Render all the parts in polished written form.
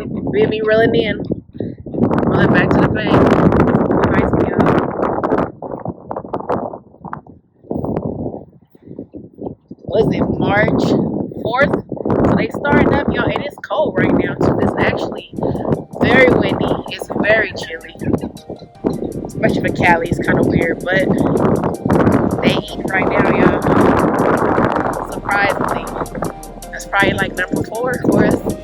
for me rolling in. Rolling back to the bank. Nice, y'all. Was it March 4th? So they starting up, y'all. It is cold right now too. It's actually very windy. It's very chilly. Especially for Cali, it's kind of weird, but they eating right now, y'all. Surprisingly. That's probably like number 4 for us.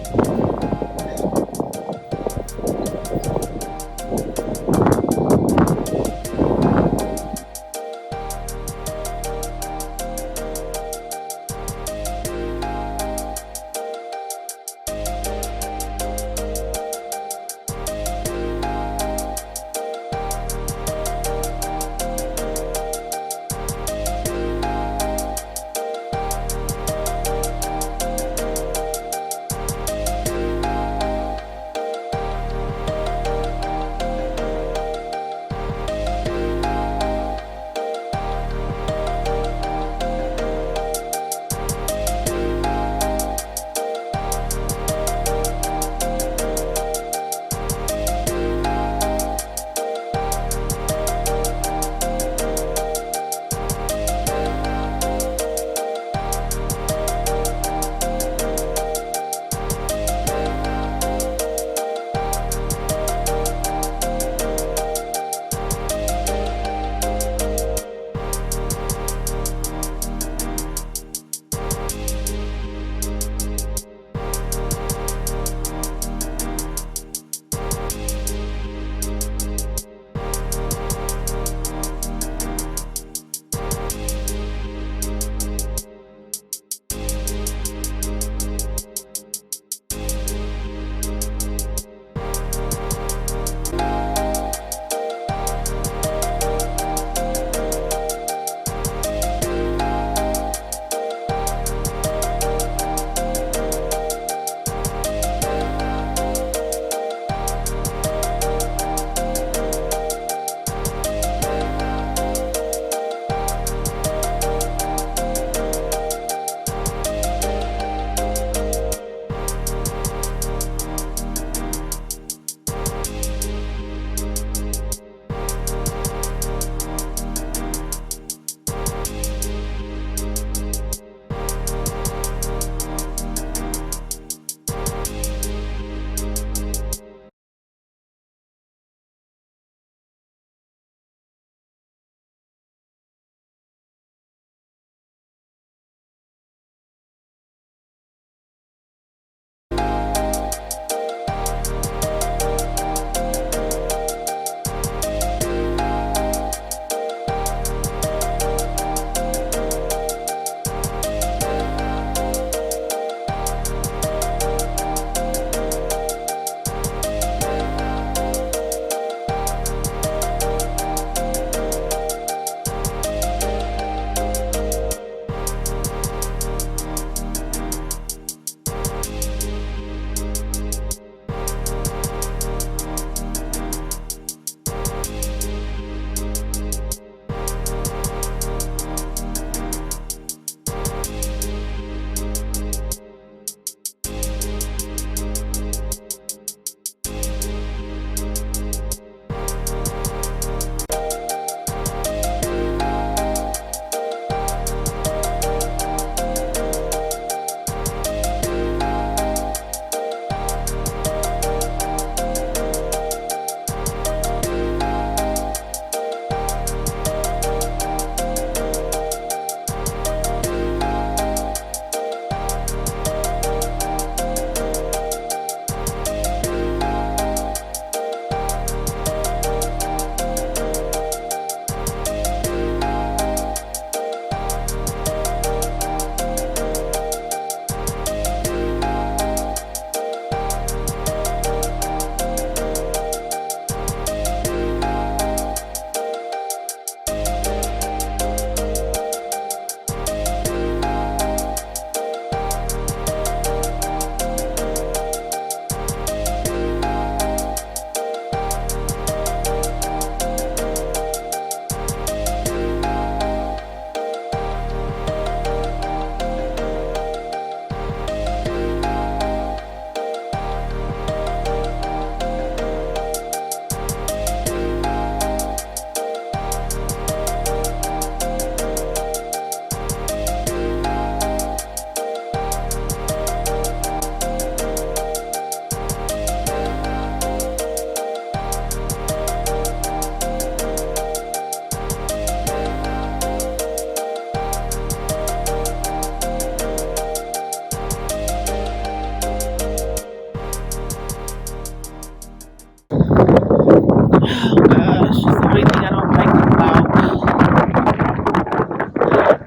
Oh gosh, it's the only thing I don't like about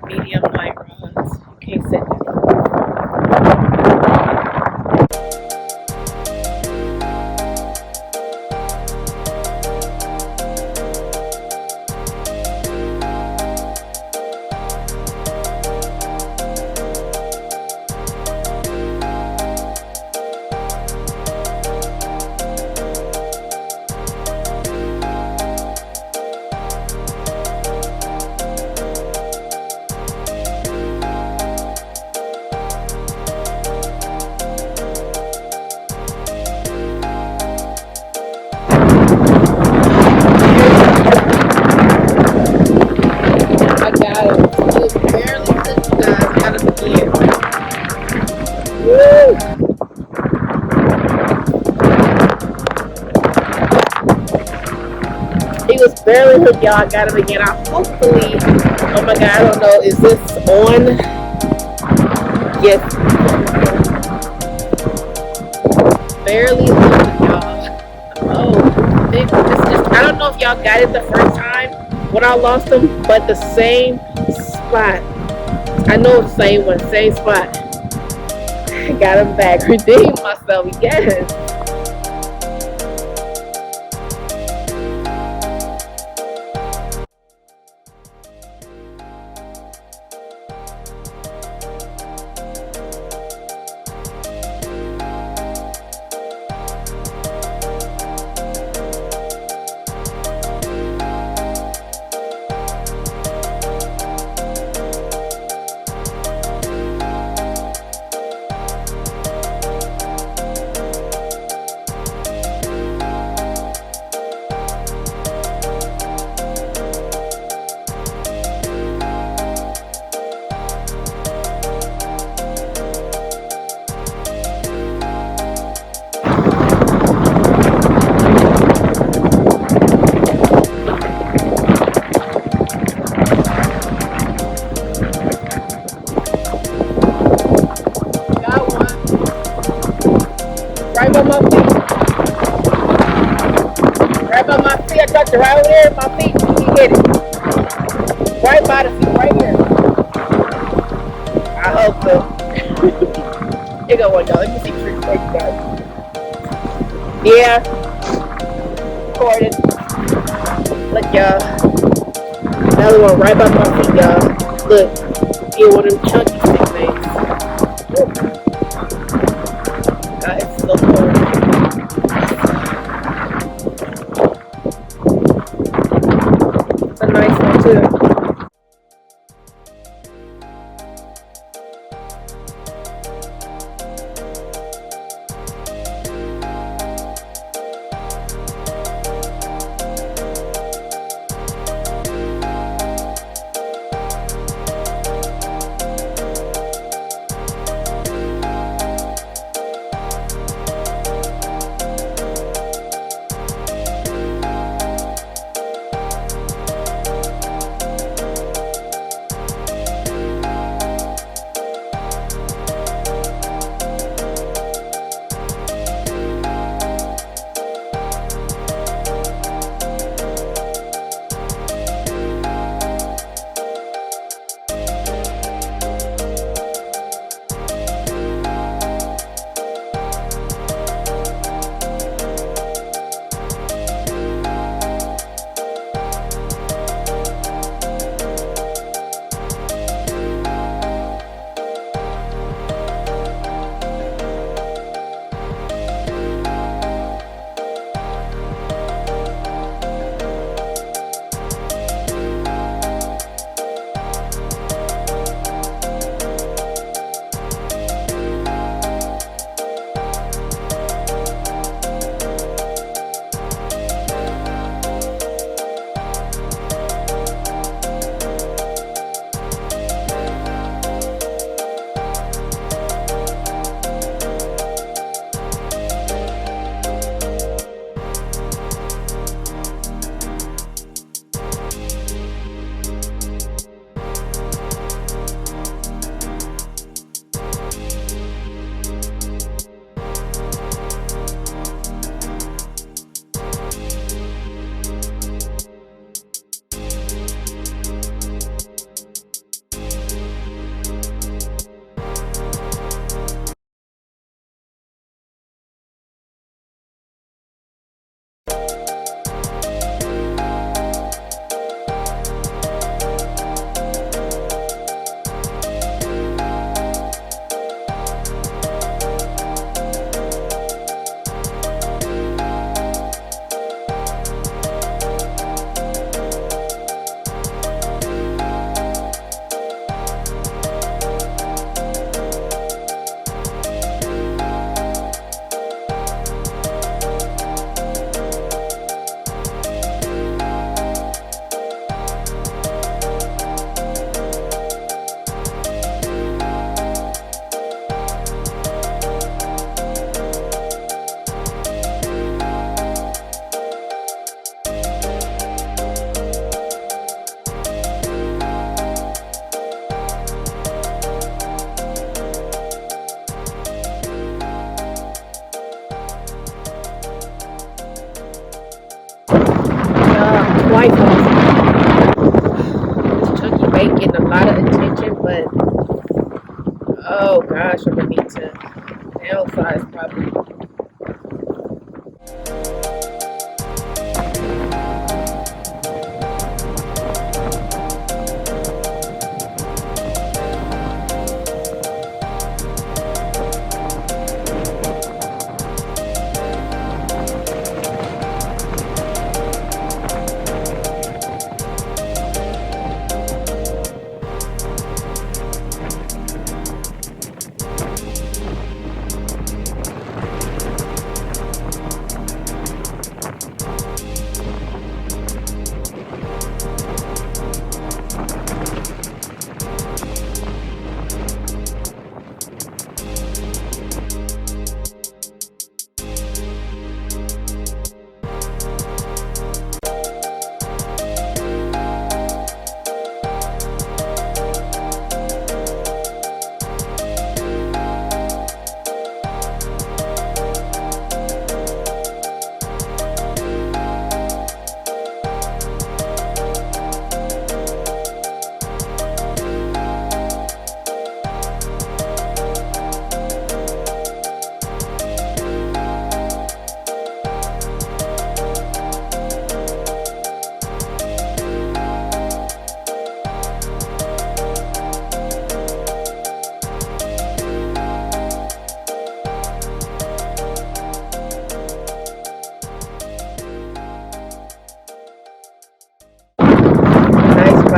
medium light rods. You can't set that. I got him. He was barely took you guys out of the gear. Woo! He was barely hooked, y'all. I got him again. I hopefully, oh my god, I don't know, is this on? Yes. Barely hooked, y'all. Oh, this is, I don't know if y'all got it the first time when I lost him, but the same spot. I know it's the same one, same spot. Got him back. Redeemed myself, yes. Right by my feet. Right by my feet. I touched it right over there at my feet. He hit it. Right by the feet, right here. I hope so. Here go one, y'all. Let me see tricks for you guys. Yeah. Recorded. Look, y'all. Another one right by my feet, y'all. Look. Get one of them chunky stick things. God, it's so cold. It's a nice one too.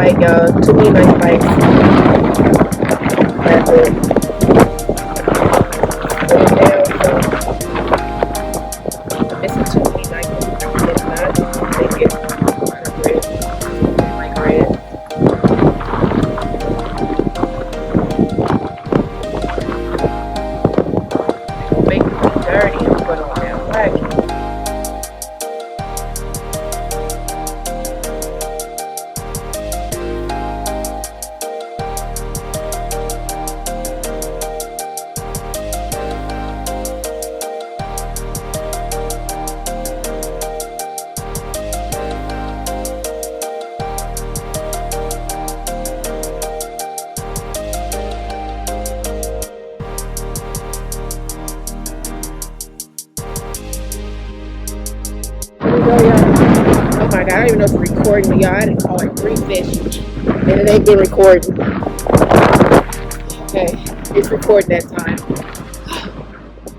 bite, y'all. Too many nice bites. That's it. Put it down. So I'm missing too many nice ones. If not, take it. Kind of red. Like red. They're gonna make me dirty and put on that wagon. Oh my god, I don't even know if it's recording, y'all. I didn't call like 3 fish and it ain't been recording. Okay, it's recording that time.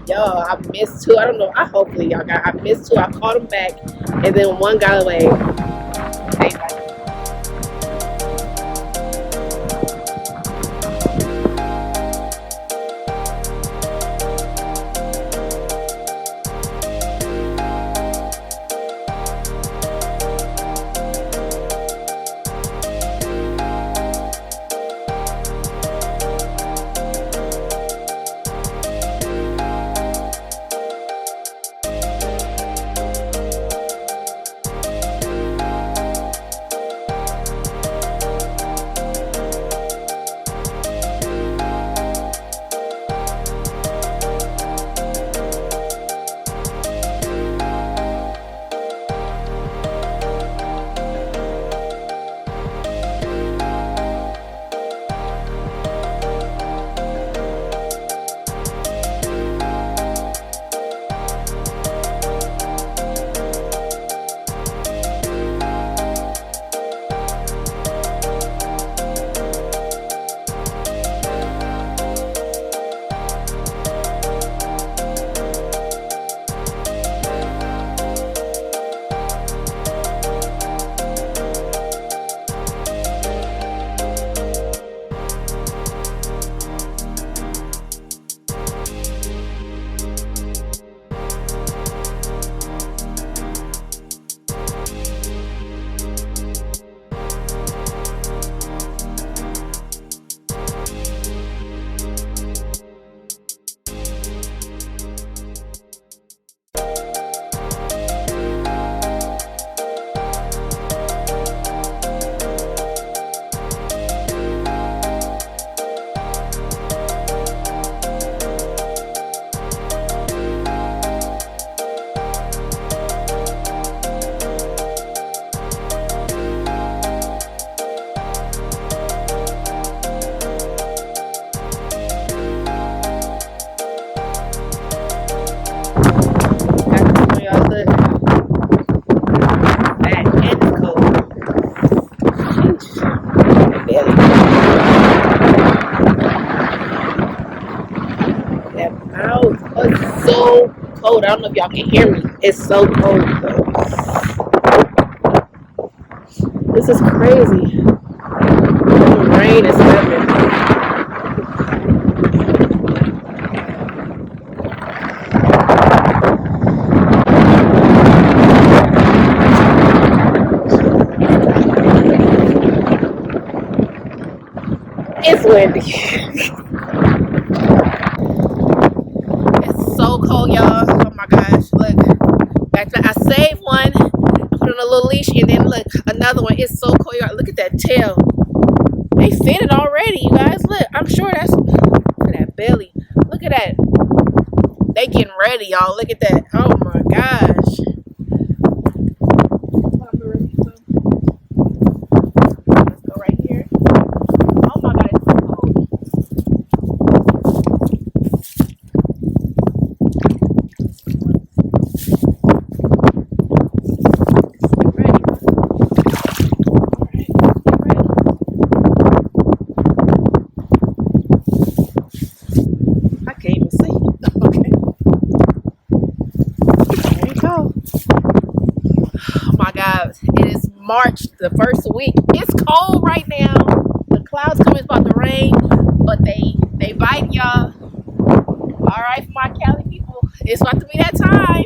Y'all, I missed 2. I don't know. Hopefully y'all got. I missed 2. I caught them back and then 1 got away. It's so cold. I don't know if y'all can hear me. It's so cold though. This is crazy. The rain is coming. It's windy. It's so cold, y'all. Oh my gosh. Look. Back to, I saved one, put on a little leash, and then look, another one. It's so cold, y'all. Look at that tail. They fitted already, you guys. Look, I'm sure that's, look at that belly. Look at that. They getting ready, y'all. Look at that. Oh my gosh. Let's go right here. Oh my god, it's so cold. Get ready. Alright, get ready. I can't even see. Okay. There you go. March, the first week. It's cold right now. The clouds coming, it's about to rain, but they bite, y'all. All right, for my Cali people, it's about to be that time.